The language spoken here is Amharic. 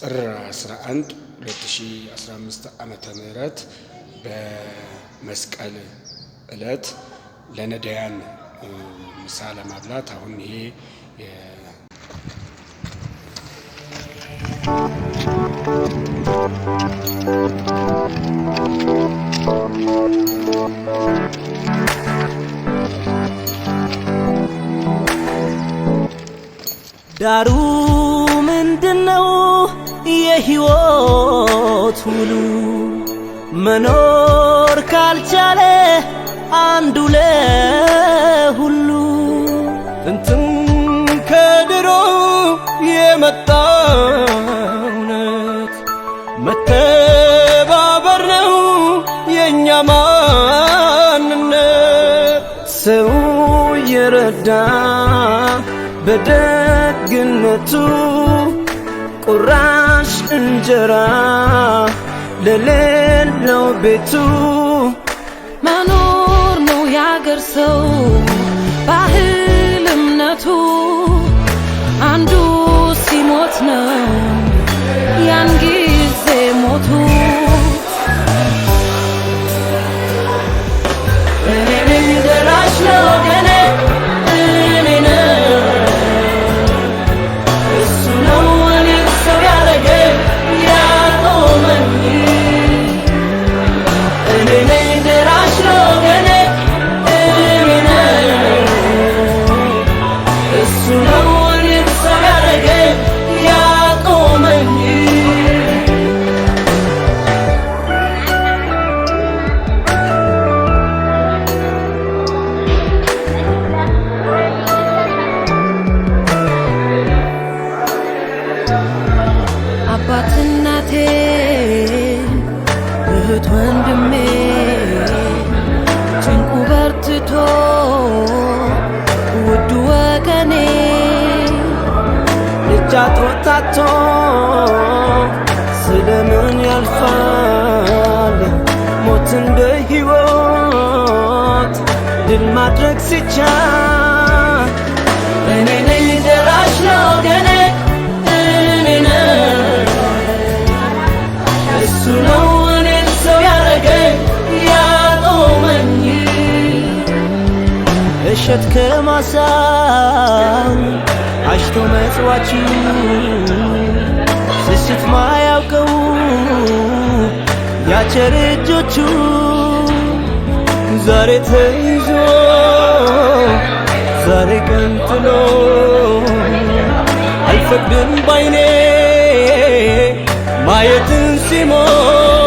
ጥር 11 2015 ዓመተ ምህረት በመስቀል ዕለት ለነዳያን ምሳ ለማብላት አሁን ይሄ ዳሩ ምንድነው የሕይወት ሁሉ መኖር ካልቻለ አንዱ ለሁሉ እንትን ከድሮ የመጣውነት መተባበር ነው የኛ ማንነት ሰው የረዳ በደግነቱ ቁራሽ እንጀራ ለሌለው ቤቱ መኖር ነው ያገር ሰው ባህል እምነቱ አንዱ ሲሞት ነው ያን ጊዜ ሞቱ እኔ ደራሽ ነው ገኔ አባት እናቴ እህት ወንድሜ ጭንቁ በርትቶ ውድ ወገኔ ልጅ አጥሮታቶ ስለምን ያልፋል ሞትን በሕይወት ድል ማድረግ ሲቻል እኔ ነኝ ደራሽ ለወገኔ እሱ ነው እኔን ሰው ያረገኝ ያቆመኝ እሸት ከማሳው አሽቶ መጽዋች ስስት ማያውቀው ያቸር እጆቹ ዛሬ ተይዞ ዛሬ ቀንጥሎ አልፈቅድም ባይኔ ማየትን ሲሞት